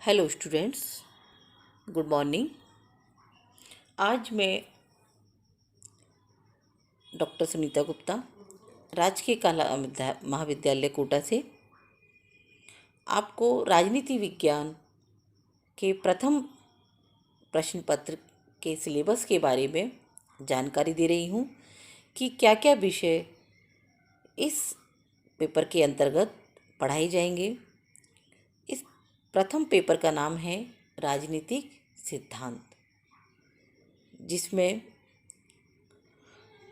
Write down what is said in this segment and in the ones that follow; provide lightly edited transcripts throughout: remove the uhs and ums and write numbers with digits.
Hello students, good morning. आज मैं doctor Sunita Gupta, राजकीय कला महाविद्यालय कोटा से आपको राजनीति विज्ञान के प्रथम प्रश्न पत्र के सिलेबस के बारे में जानकारी दे रही हूँ कि क्या क्या विषय इस पेपर के अंतर्गत पढ़ाए जाएंगे। इस प्रथम पेपर का नाम है राजनीतिक सिद्धांत, जिसमें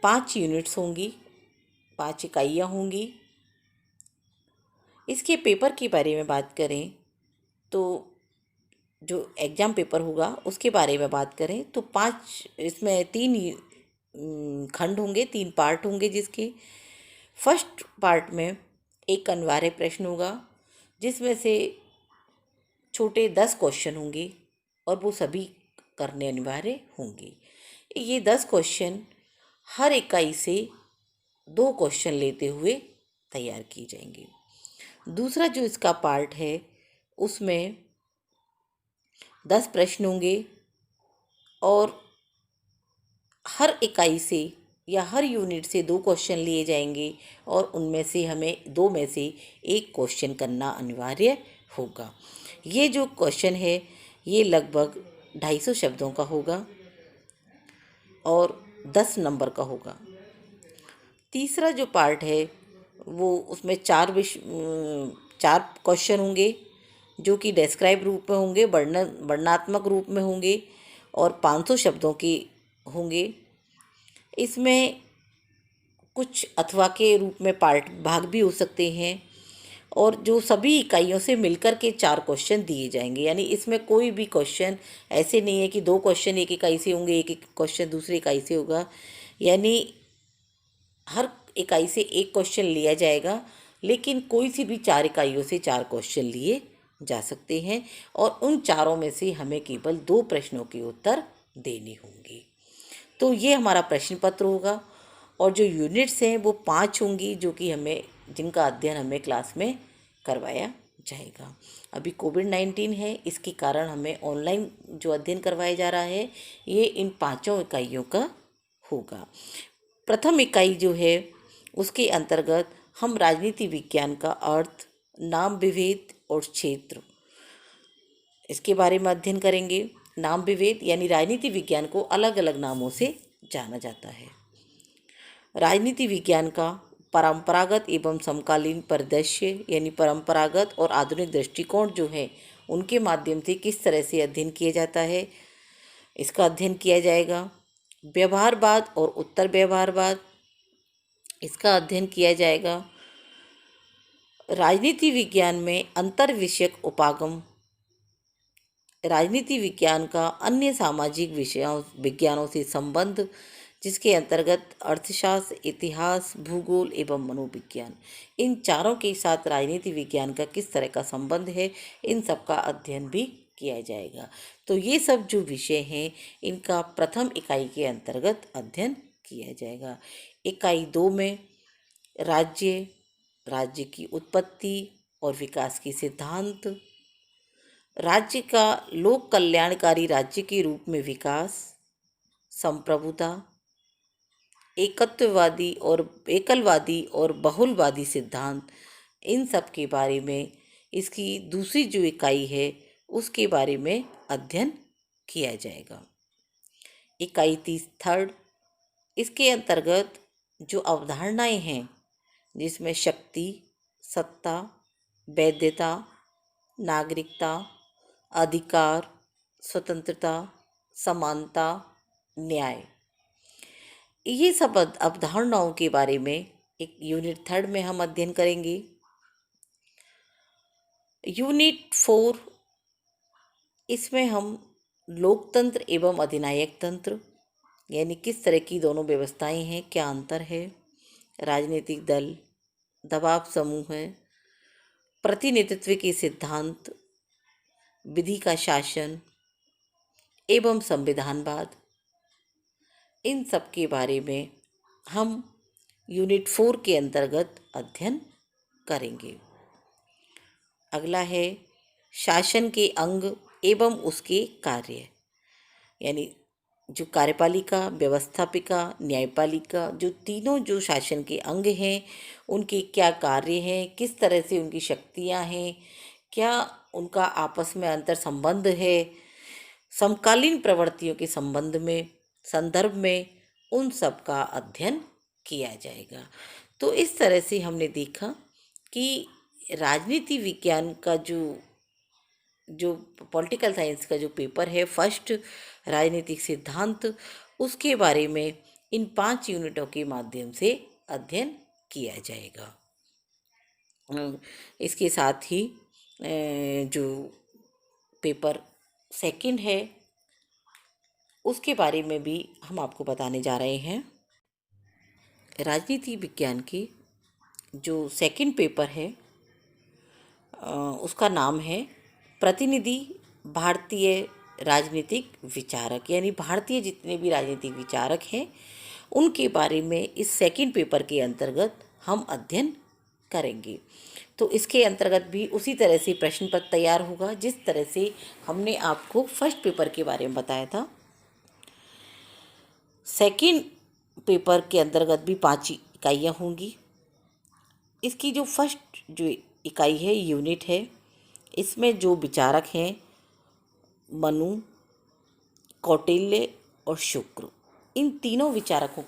5 यूनिट्स होंगी, 5 इकाइयाँ होंगी। इसके पेपर के बारे में बात करें तो जो एग्ज़ाम पेपर होगा उसके बारे में बात करें तो 5 इसमें 3 खंड होंगे, 3 पार्ट होंगे। जिसके फर्स्ट पार्ट में एक अनिवार्य प्रश्न होगा, जिसमें से छोटे 10 क्वेश्चन होंगे और वो सभी करने अनिवार्य होंगे। ये 10 क्वेश्चन हर इकाई से 2 क्वेश्चन लेते हुए तैयार किए जाएंगे। दूसरा जो इसका पार्ट है उसमें 10 प्रश्न होंगे और हर इकाई से या हर यूनिट से 2 क्वेश्चन लिए जाएंगे और उनमें से हमें 2 में से 1 क्वेश्चन करना अनिवार्य होगा। ये जो क्वेश्चन है ये लगभग 250 शब्दों का होगा और 10 नंबर का होगा। तीसरा जो पार्ट है वो उसमें 4 क्वेश्चन होंगे जो कि डेस्क्राइब रूप में होंगे, वर्णनात्मक रूप में होंगे और 500 शब्दों के होंगे। इसमें कुछ अथवा के रूप में पार्ट भाग भी हो सकते हैं और जो सभी इकाइयों से मिलकर के 4 क्वेश्चन दिए जाएंगे। यानी इसमें कोई भी क्वेश्चन ऐसे नहीं है कि 2 क्वेश्चन एक इकाई से होंगे, एक क्वेश्चन दूसरी इकाई से होगा। यानी हर इकाई से 1 क्वेश्चन लिया जाएगा, लेकिन कोई सी भी 4 इकाइयों से 4 क्वेश्चन लिए जा सकते हैं और उन चारों में से हमें केवल 2 प्रश्नों के उत्तर देने होंगे। तो ये हमारा प्रश्न पत्र होगा और जो यूनिट्स हैं वो 5 होंगी, जो कि जिनका अध्ययन हमें क्लास में करवाया जाएगा। अभी कोविड-19 है, इसके कारण हमें ऑनलाइन जो अध्ययन करवाया जा रहा है ये इन 5 इकाइयों का होगा। प्रथम इकाई जो है उसके अंतर्गत हम राजनीति विज्ञान का अर्थ, नाम विभेद और क्षेत्र, इसके बारे में अध्ययन करेंगे। नाम विभेद यानी राजनीति विज्ञान को अलग अलग नामों से जाना जाता है। राजनीति विज्ञान का परंपरागत एवं समकालीन परिदृश्य यानी परंपरागत और आधुनिक दृष्टिकोण जो है उनके माध्यम से किस तरह से अध्ययन किया जाता है, इसका अध्ययन किया जाएगा। व्यवहारवाद और उत्तर व्यवहारवाद, इसका अध्ययन किया जाएगा। राजनीति विज्ञान में अंतर विषयक उपागम, राजनीति विज्ञान का अन्य सामाजिक विज्ञानों से संबंध, जिसके अंतर्गत अर्थशास्त्र, इतिहास, भूगोल एवं मनोविज्ञान, इन चारों के साथ राजनीति विज्ञान का किस तरह का संबंध है, इन सब का अध्ययन भी किया जाएगा। तो ये सब जो विषय हैं इनका प्रथम इकाई के अंतर्गत अध्ययन किया जाएगा। इकाई 2 में राज्य की उत्पत्ति और विकास के सिद्धांत, राज्य का लोक कल्याणकारी राज्य के रूप में विकास, संप्रभुता, एकलवादी और बहुलवादी सिद्धांत, इन सब के बारे में इसकी दूसरी जो इकाई है उसके बारे में अध्ययन किया जाएगा। इकाई 3 इसके अंतर्गत जो अवधारणाएं हैं जिसमें शक्ति, सत्ता, वैधता, नागरिकता, अधिकार, स्वतंत्रता, समानता, न्याय, ये सब अवधारणाओं के बारे में एक यूनिट 3 में हम अध्ययन करेंगे। यूनिट 4 इसमें हम लोकतंत्र एवं अधिनायक तंत्र यानी किस तरह की दोनों व्यवस्थाएं हैं, क्या अंतर है, राजनीतिक दल, दबाव समूह है, प्रतिनिधित्व के सिद्धांत, विधि का शासन एवं संविधानवाद, इन सब के बारे में हम यूनिट 4 के अंतर्गत अध्ययन करेंगे। अगला है शासन के अंग एवं उसके कार्य, यानी जो कार्यपालिका, व्यवस्थापिका, न्यायपालिका, जो तीनों जो शासन के अंग हैं, उनके क्या कार्य हैं, किस तरह से उनकी शक्तियां हैं, क्या उनका आपस में अंतर संबंध है, समकालीन प्रवृत्तियों के संबंध में, संदर्भ में, उन सब का अध्ययन किया जाएगा। तो इस तरह से हमने देखा कि राजनीति विज्ञान का जो पॉलिटिकल साइंस का जो पेपर है फर्स्ट, राजनीतिक सिद्धांत, उसके बारे में इन 5 यूनिटों के माध्यम से अध्ययन किया जाएगा। इसके साथ ही जो पेपर सेकंड है उसके बारे में भी हम आपको बताने जा रहे हैं। राजनीति विज्ञान की जो सेकंड पेपर है उसका नाम है प्रतिनिधि भारतीय राजनीतिक विचारक, यानी भारतीय जितने भी राजनीतिक विचारक हैं उनके बारे में इस सेकंड पेपर के अंतर्गत हम अध्ययन करेंगे। तो इसके अंतर्गत भी उसी तरह से प्रश्न पत्र तैयार होगा जिस तरह से हमने आपको फर्स्ट पेपर के बारे में बताया था। सेकंड पेपर के अंतर्गत भी 5 इकाइयाँ होंगी। इसकी जो फर्स्ट जो इकाई है, यूनिट है, इसमें जो विचारक हैं मनु, कौटिल्य और शुक्र, इन तीनों विचारकों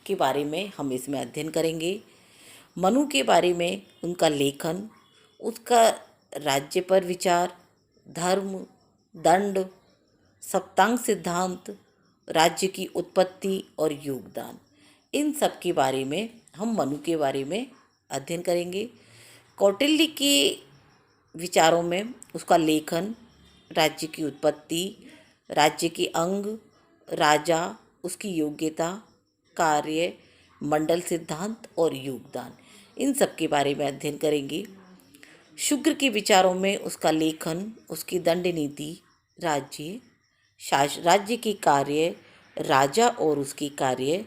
के बारे में हम इसमें अध्ययन करेंगे। मनु के बारे में उनका लेखन, उसका राज्य पर विचार, धर्म, दंड, सप्तांग सिद्धांत, राज्य की उत्पत्ति और योगदान, इन सब के बारे में हम मनु के बारे में अध्ययन करेंगे। कौटिल्य के विचारों में उसका लेखन, राज्य की उत्पत्ति, राज्य के अंग, राजा, उसकी योग्यता, कार्य, मंडल सिद्धांत और योगदान, इन सब के बारे में अध्ययन करेंगे। शुक्र के विचारों में उसका लेखन, उसकी दंड नीति, राज्य, राज्य के कार्य, राजा और उसके कार्य,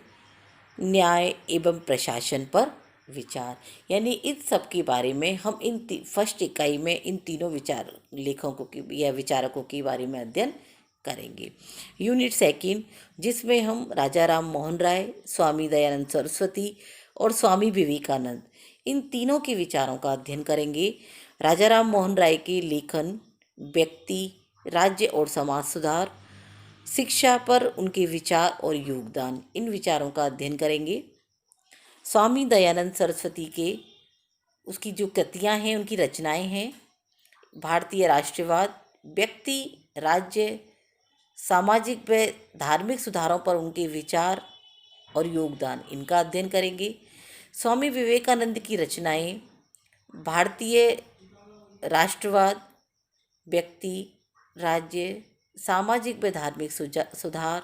न्याय एवं प्रशासन पर विचार, यानी इन सब के बारे में हम फर्स्ट इकाई में इन तीनों विचार लेखकों की या विचारकों के बारे में अध्ययन करेंगे। यूनिट सेकंड, जिसमें हम राजा राम मोहन राय, स्वामी दयानंद सरस्वती और स्वामी विवेकानंद, इन तीनों के विचारों का अध्ययन करेंगे। राजा राम मोहन राय के लेखन, व्यक्ति, राज्य और समाज सुधार, शिक्षा पर उनके विचार और योगदान, इन विचारों का अध्ययन करेंगे। स्वामी दयानंद सरस्वती के उसकी जो कृतियाँ हैं, उनकी रचनाएं हैं, भारतीय राष्ट्रवाद, व्यक्ति, राज्य, सामाजिक व धार्मिक सुधारों पर उनके विचार और योगदान, इनका अध्ययन करेंगे। स्वामी विवेकानंद की रचनाएं, भारतीय राष्ट्रवाद, व्यक्ति, राज्य, सामाजिक व धार्मिक सुधार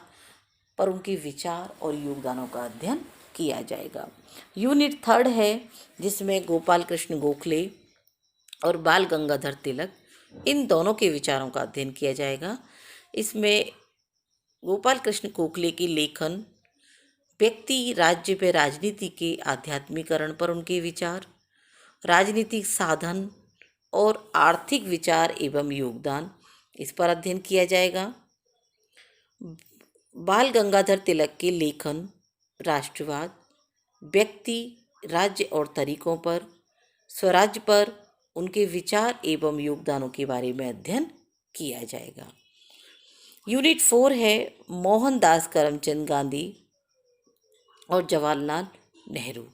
पर उनके विचार और योगदानों का अध्ययन किया जाएगा। यूनिट थर्ड है, जिसमें गोपाल कृष्ण गोखले और बाल गंगाधर तिलक, इन दोनों के विचारों का अध्ययन किया जाएगा। इसमें गोपाल कृष्ण गोखले के लेखन, व्यक्ति, राज्य व राजनीति के आध्यात्मिकरण पर उनके विचार, राजनीतिक साधन और आर्थिक विचार एवं योगदान, इस पर अध्ययन किया जाएगा। बाल गंगाधर तिलक के लेखन, राष्ट्रवाद, व्यक्ति, राज्य और तरीकों पर, स्वराज्य पर उनके विचार एवं योगदानों के बारे में अध्ययन किया जाएगा। यूनिट 4 है, मोहनदास करमचंद गांधी और जवाहरलाल नेहरू,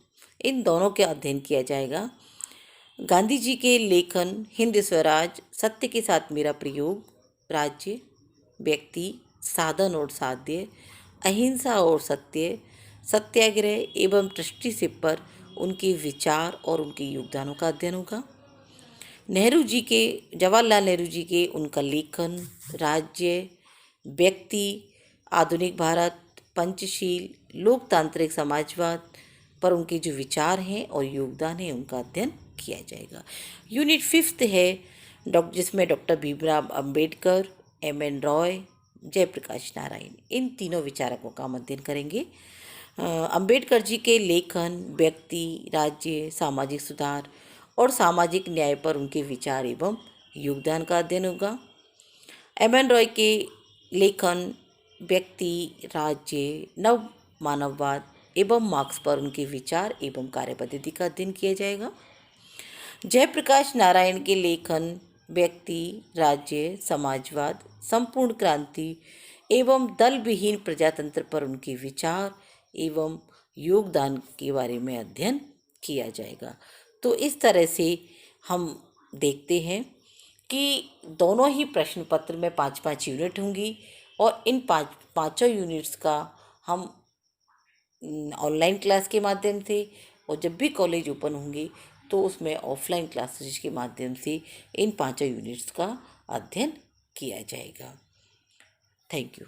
इन दोनों के अध्ययन किया जाएगा। गांधी जी के लेखन, हिंद स्वराज, सत्य के साथ मेरा प्रयोग, राज्य, व्यक्ति, साधन और साध्य, अहिंसा और सत्य, सत्याग्रह एवं ट्रस्टीशिप पर उनके विचार और उनके योगदानों का अध्ययन होगा। जवाहरलाल नेहरू जी के उनका लेखन, राज्य, व्यक्ति, आधुनिक भारत, पंचशील, लोकतांत्रिक समाजवाद पर उनके जो विचार हैं और योगदान है, उनका अध्ययन किया जाएगा। यूनिट 5 है, जिसमें डॉक्टर भीमराव अंबेडकर, एम.एन. रॉय, जयप्रकाश नारायण, इन तीनों विचारकों का हम अध्ययन करेंगे। अंबेडकर जी के लेखन, व्यक्ति, राज्य, सामाजिक सुधार और सामाजिक न्याय पर उनके विचार एवं योगदान का अध्ययन होगा। एम एन रॉय के लेखन, व्यक्ति, राज्य, नव मानववाद एवं मार्क्स पर उनके विचार एवं कार्यपद्धति का अध्ययन किया जाएगा। जयप्रकाश नारायण के लेखन, व्यक्ति, राज्य, समाजवाद, संपूर्ण क्रांति एवं दल विहीन प्रजातंत्र पर उनके विचार एवं योगदान के बारे में अध्ययन किया जाएगा। तो इस तरह से हम देखते हैं कि दोनों ही प्रश्न पत्र में 5-5 यूनिट होंगी और इन पाँचों यूनिट्स का हम ऑनलाइन क्लास के माध्यम से, और जब भी कॉलेज ओपन होंगे तो उसमें ऑफलाइन क्लासेज के माध्यम से इन पाँचों यूनिट्स का अध्ययन किया जाएगा। Thank you.